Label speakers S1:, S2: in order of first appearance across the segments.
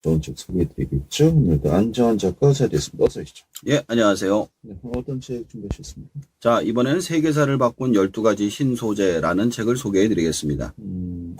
S1: 좋은 책 소개해드리겠죠. 오늘도 안정환 작가 자리했습니다. 어서 오시죠.
S2: 예, 안녕하세요.
S1: 네, 어떤 책 준비하셨습니까?
S2: 자, 이번에는 세계사를 바꾼 12가지 신소재라는 책을 소개해드리겠습니다.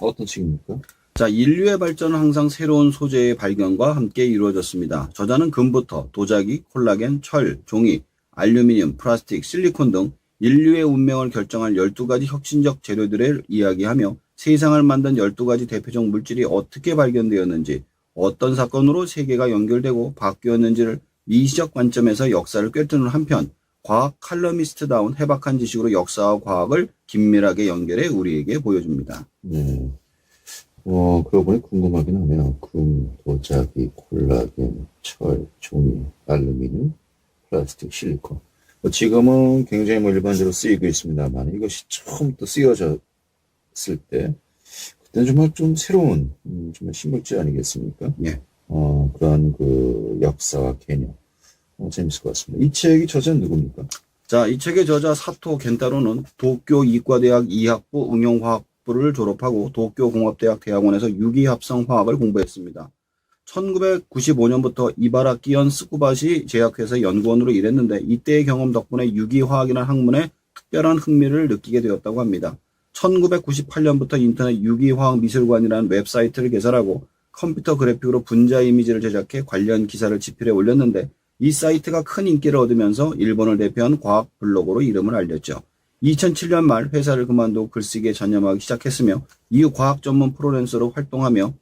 S1: 어떤 책입니까?
S2: 자, 인류의 발전은 항상 새로운 소재의 발견과 함께 이루어졌습니다. 저자는 금부터 도자기, 콜라겐, 철, 종이, 알루미늄, 플라스틱, 실리콘 등 인류의 운명을 결정할 12가지 혁신적 재료들을 이야기하며 세상을 만든 12가지 대표적 물질이 어떻게 발견되었는지, 어떤 사건으로 세계가 연결되고 바뀌었는지를 미시적 관점에서 역사를 꿰뚫는 한편 과학 칼럼니스트다운 해박한 지식으로 역사와 과학을 긴밀하게 연결해 우리에게 보여줍니다.
S1: 네. 그러고 보니 궁금하긴 하네요. 금, 도자기, 콜라겐, 철, 종이, 알루미늄, 플라스틱, 실리콘. 지금은 굉장히 일반적으로 쓰이고 있습니다만 이것이 처음부터 쓰여졌을 때 그때는 정말 좀 새로운 정말 신물질 아니겠습니까?
S2: 예.
S1: 그런 그 역사와 개념 재밌을 것 같습니다. 이 책이 저자는 누굽니까?
S2: 자, 이 책의 저자 사토 겐타로는 도쿄 이과대학 이학부 응용화학부를 졸업하고 도쿄공업대학 대학원에서 유기합성화학을 공부했습니다. 1995년부터 이바라키현 스쿠바시 제약회사 연구원으로 일했는데 이때의 경험 덕분에 유기화학이라는 학문에 특별한 흥미를 느끼게 되었다고 합니다. 1998년부터 인터넷 유기화학미술관이라는 웹사이트를 개설하고 컴퓨터 그래픽으로 분자 이미지를 제작해 관련 기사를 집필해 올렸는데 이 사이트가 큰 인기를 얻으면서 일본을 대표한 과학 블로거로 이름을 알렸죠. 2007년 말 회사를 그만두고 글쓰기에 전념하기 시작했으며 이후 과학 전문 프로랜서로 활동하며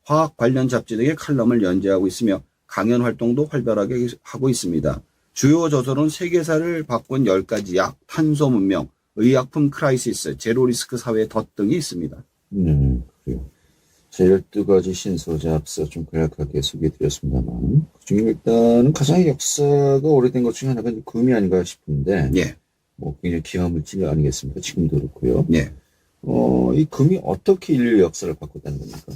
S2: 화학 관련 잡지 등의 칼럼을 연재하고 있으며 강연 활동도 활발하게 하고 있습니다. 주요 저서는 세계사를 바꾼 10가지 약, 탄소 문명, 의약품 크라이시스, 제로리스크 사회 덫 등이 있습니다.
S1: 그래요. 자, 12가지 신소재 앞서 좀 간략하게 소개해드렸습니다만 그중에 일단은 가장 역사가 오래된 것 중에 하나가 금이 아닌가 싶은데
S2: 예.
S1: 굉장히 귀한 물질 아니겠습니까? 지금도 그렇고요.
S2: 예.
S1: 이 금이 어떻게 인류 역사를 바꿨다는 겁니까?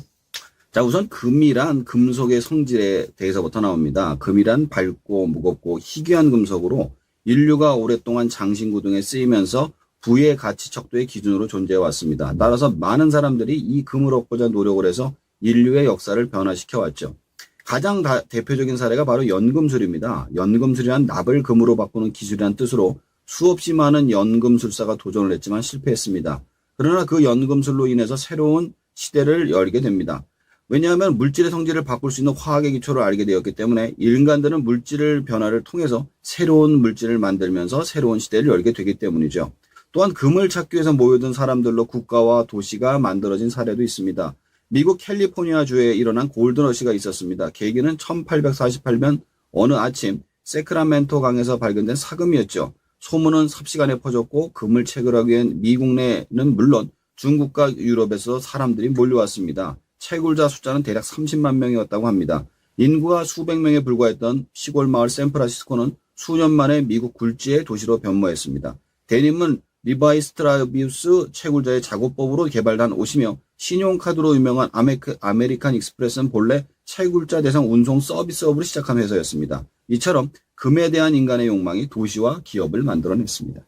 S2: 자, 우선 금이란 금속의 성질에 대해서부터 나옵니다. 금이란 밝고 무겁고 희귀한 금속으로 인류가 오랫동안 장신구 등에 쓰이면서 부의 가치 척도의 기준으로 존재해 왔습니다. 따라서 많은 사람들이 이 금을 얻고자 노력을 해서 인류의 역사를 변화시켜 왔죠. 가장 대표적인 사례가 바로 연금술입니다. 연금술이란 납을 금으로 바꾸는 기술이란 뜻으로 수없이 많은 연금술사가 도전을 했지만 실패했습니다. 그러나 그 연금술로 인해서 새로운 시대를 열게 됩니다. 왜냐하면 물질의 성질을 바꿀 수 있는 화학의 기초를 알게 되었기 때문에 인간들은 물질의 변화를 통해서 새로운 물질을 만들면서 새로운 시대를 열게 되기 때문이죠. 또한 금을 찾기 위해서 모여든 사람들로 국가와 도시가 만들어진 사례도 있습니다. 미국 캘리포니아주에 일어난 골드러시가 있었습니다. 계기는 1848년 어느 아침 세크라멘토 강에서 발견된 사금이었죠. 소문은 삽시간에 퍼졌고 금을 채굴하기 위한 미국 내는 물론 중국과 유럽에서 사람들이 몰려왔습니다. 채굴자 숫자는 대략 30만 명이었다고 합니다. 인구가 수백 명에 불과했던 시골 마을 샌프란시스코는 수년 만에 미국 굴지의 도시로 변모했습니다. 대님은 리바이 스트라비우스 채굴자의 작업법으로 개발한 옷이며 신용카드로 유명한 아메리칸 익스프레스는 본래 채굴자 대상 운송 서비스업으로 시작한 회사였습니다. 이처럼 금에 대한 인간의 욕망이 도시와 기업을 만들어냈습니다.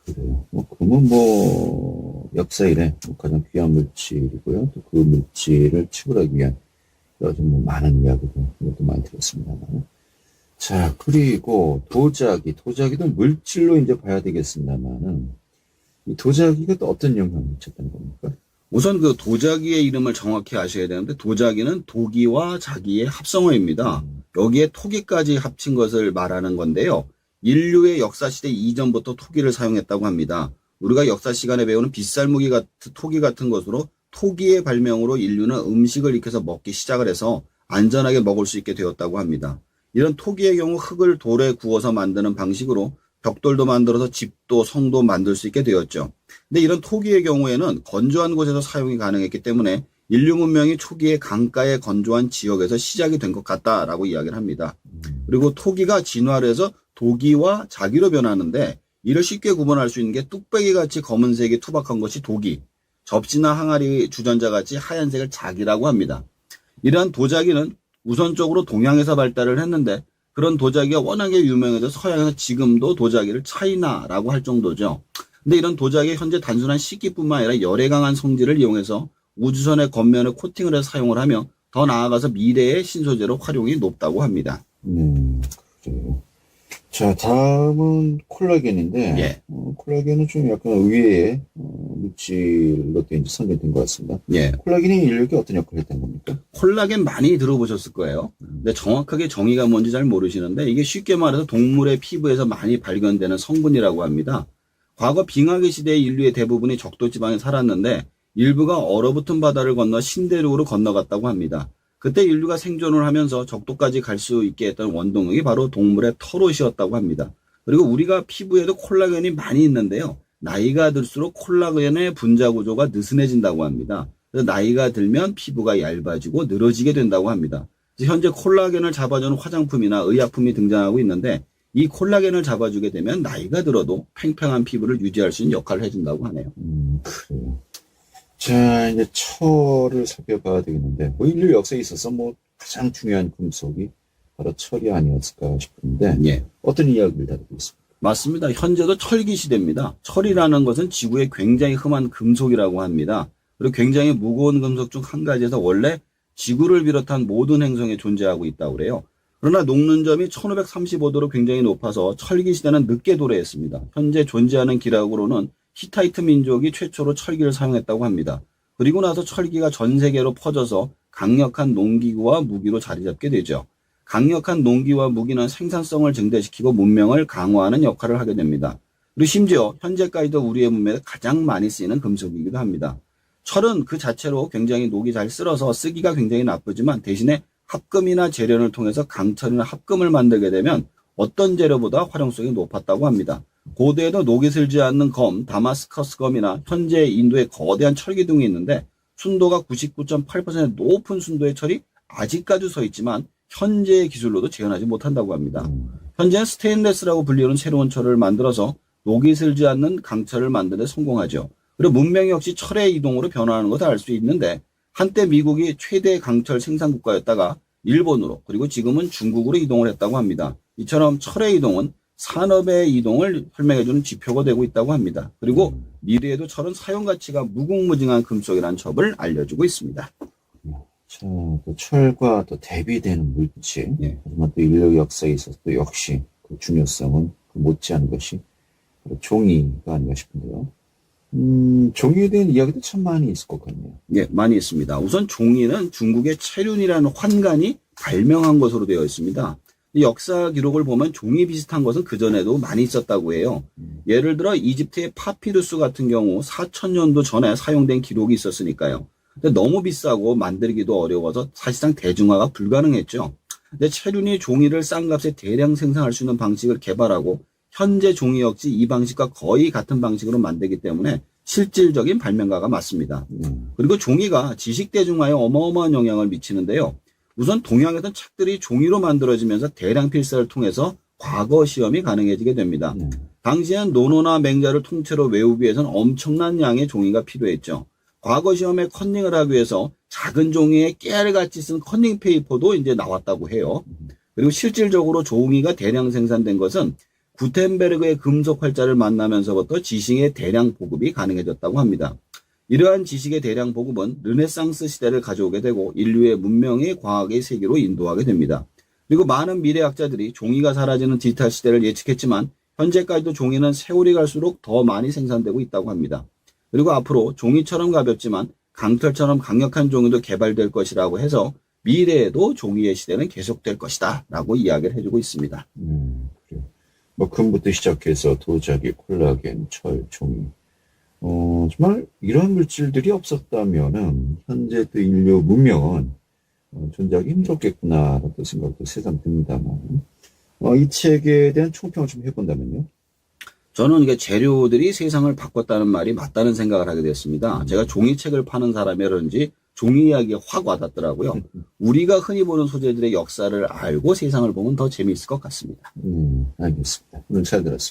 S1: 그래요. 금은 역사 이래 가장 귀한 물질이고요. 또 그 물질을 채굴하기 위한 요즘 많은 이야기도 많이 들었습니다만. 자, 그리고 도자기도 물질로 이제 봐야 되겠습니다만은 이 도자기가 또 어떤 영향을 미쳤다는 겁니까?
S2: 우선 그 도자기의 이름을 정확히 아셔야 되는데 도자기는 도기와 자기의 합성어입니다. 여기에 토기까지 합친 것을 말하는 건데요. 인류의 역사시대 이전부터 토기를 사용했다고 합니다. 우리가 역사 시간에 배우는 빗살무기 같은 토기 같은 것으로 토기의 발명으로 인류는 음식을 익혀서 먹기 시작을 해서 안전하게 먹을 수 있게 되었다고 합니다. 이런 토기의 경우 흙을 돌에 구워서 만드는 방식으로 벽돌도 만들어서 집도 성도 만들 수 있게 되었죠. 근데 이런 토기의 경우에는 건조한 곳에서 사용이 가능했기 때문에 인류 문명이 초기에 강가의 건조한 지역에서 시작이 된 것 같다라고 이야기를 합니다. 그리고 토기가 진화를 해서 도기와 자기로 변하는데 이를 쉽게 구분할 수 있는 게 뚝배기 같이 검은색이 투박한 것이 도기, 접시나 항아리 주전자 같이 하얀색을 자기라고 합니다. 이러한 도자기는 우선적으로 동양에서 발달을 했는데 그런 도자기가 워낙에 유명해서 서양에서 지금도 도자기를 차이나라고 할 정도죠. 근데 이런 도자기 현재 단순한 식기뿐만 아니라 열에 강한 성질을 이용해서 우주선의 겉면을 코팅을 해서 사용을 하며 더 나아가서 미래의 신소재로 활용이 높다고 합니다.
S1: 그래요. 자, 다음은 콜라겐인데,
S2: 예.
S1: 콜라겐은 좀 약간 의외의 물질로 이제 선별된 것 같습니다.
S2: 예.
S1: 콜라겐이 인류에게 어떤 역할을 했던 겁니까?
S2: 콜라겐 많이 들어보셨을 거예요. 근데 정확하게 정의가 뭔지 잘 모르시는데 이게 쉽게 말해서 동물의 피부에서 많이 발견되는 성분이라고 합니다. 과거 빙하기 시대의 인류의 대부분이 적도 지방에 살았는데 일부가 얼어붙은 바다를 건너 신대륙으로 건너갔다고 합니다. 그때 인류가 생존을 하면서 적도까지 갈 수 있게 했던 원동력이 바로 동물의 털옷이었다고 합니다. 그리고 우리가 피부에도 콜라겐이 많이 있는데요. 나이가 들수록 콜라겐의 분자 구조가 느슨해진다고 합니다. 그래서 나이가 들면 피부가 얇아지고 늘어지게 된다고 합니다. 현재 콜라겐을 잡아주는 화장품이나 의약품이 등장하고 있는데 이 콜라겐을 잡아주게 되면 나이가 들어도 팽팽한 피부를 유지할 수 있는 역할을 해준다고 하네요.
S1: 그래요. 자, 이제 철을 살펴봐야 되겠는데, 뭐 인류 역사에 있어서 뭐 가장 중요한 금속이 바로 철이 아니었을까 싶은데,
S2: 예.
S1: 어떤 이야기를 다루고 있습니까?
S2: 맞습니다. 현재도 철기 시대입니다. 철이라는 것은 지구에 굉장히 흠한 금속이라고 합니다. 그리고 굉장히 무거운 금속 중 한 가지에서 원래 지구를 비롯한 모든 행성에 존재하고 있다고 그래요. 그러나 녹는 점이 1535도로 굉장히 높아서 철기 시대는 늦게 도래했습니다. 현재 존재하는 기록으로는 히타이트 민족이 최초로 철기를 사용했다고 합니다. 그리고 나서 철기가 전 세계로 퍼져서 강력한 농기구와 무기로 자리 잡게 되죠. 강력한 농기와 무기는 생산성을 증대시키고 문명을 강화하는 역할을 하게 됩니다. 그리고 심지어 현재까지도 우리의 문명에 가장 많이 쓰이는 금속이기도 합니다. 철은 그 자체로 굉장히 녹이 잘 쓸어서 쓰기가 굉장히 나쁘지만 대신에 합금이나 재련을 통해서 강철이나 합금을 만들게 되면 어떤 재료보다 활용성이 높았다고 합니다. 고대에도 녹이 슬지 않는 검, 다마스커스 검이나 현재 인도에 거대한 철기둥이 있는데 순도가 99.8% 높은 순도의 철이 아직까지 서 있지만 현재의 기술로도 재현하지 못한다고 합니다. 현재는 스테인레스라고 불리는 새로운 철을 만들어서 녹이 슬지 않는 강철을 만드는 데 성공하죠. 그리고 문명이 역시 철의 이동으로 변화하는 것을 알 수 있는데 한때 미국이 최대 강철 생산 국가였다가 일본으로 그리고 지금은 중국으로 이동을 했다고 합니다. 이처럼 철의 이동은 산업의 이동을 설명해주는 지표가 되고 있다고 합니다. 그리고 미래에도 철은 사용 가치가 무궁무진한 금속이라는 점을 알려주고 있습니다.
S1: 자, 또 철과 또 대비되는 물질.
S2: 예.
S1: 하지만 또 인류 역사에 있어서 또 역시 그 중요성은 그 못지않은 것이 바로 종이가 아닌가 싶은데요. 종이에 대한 이야기도 참 많이 있을 것 같네요.
S2: 예, 많이 있습니다. 우선 종이는 중국의 체륜이라는 환관이 발명한 것으로 되어 있습니다. 이 역사 기록을 보면 종이 비슷한 것은 그전에도 많이 있었다고 해요. 예를 들어 이집트의 파피루스 같은 경우 4000년도 전에 사용된 기록이 있었으니까요. 근데 너무 비싸고 만들기도 어려워서 사실상 대중화가 불가능했죠. 근데 체륜이 종이를 싼 값에 대량 생산할 수 있는 방식을 개발하고 현재 종이 역시 이 방식과 거의 같은 방식으로 만들기 때문에 실질적인 발명가가 맞습니다. 그리고 종이가 지식 대중화에 어마어마한 영향을 미치는데요. 우선 동양에서는 책들이 종이로 만들어지면서 대량 필사를 통해서 과거 시험이 가능해지게 됩니다. 당시엔 논어나 맹자를 통째로 외우기 위해서는 엄청난 양의 종이가 필요했죠. 과거 시험에 컨닝을 하기 위해서 작은 종이에 깨알같이 쓴 컨닝 페이퍼도 이제 나왔다고 해요. 그리고 실질적으로 종이가 대량 생산된 것은 구텐베르그의 금속 활자를 만나면서부터 지식의 대량 보급이 가능해졌다고 합니다. 이러한 지식의 대량 보급은 르네상스 시대를 가져오게 되고 인류의 문명의 과학의 세계로 인도하게 됩니다. 그리고 많은 미래학자들이 종이가 사라지는 디지털 시대를 예측했지만 현재까지도 종이는 세월이 갈수록 더 많이 생산되고 있다고 합니다. 그리고 앞으로 종이처럼 가볍지만 강철처럼 강력한 종이도 개발될 것이라고 해서 미래에도 종이의 시대는 계속될 것이다 라고 이야기를 해주고 있습니다.
S1: 그래요. 뭐 금부터 시작해서 도자기, 콜라겐, 철, 종이. 정말 이런 물질들이 없었다면은 현재 또 인류 문명은 존재하기 힘들었겠구나라는 생각도 새삼 듭니다만 이 책에 대한 총평을 좀 해본다면요.
S2: 저는 이게 재료들이 세상을 바꿨다는 말이 맞다는 생각을 하게 됐습니다. 제가 종이책을 파는 사람이라든지 종이 이야기가 확 와닿더라고요. 우리가 흔히 보는 소재들의 역사를 알고 세상을 보면 더 재미있을 것 같습니다.
S1: 알겠습니다. 오늘 잘 들었습니다.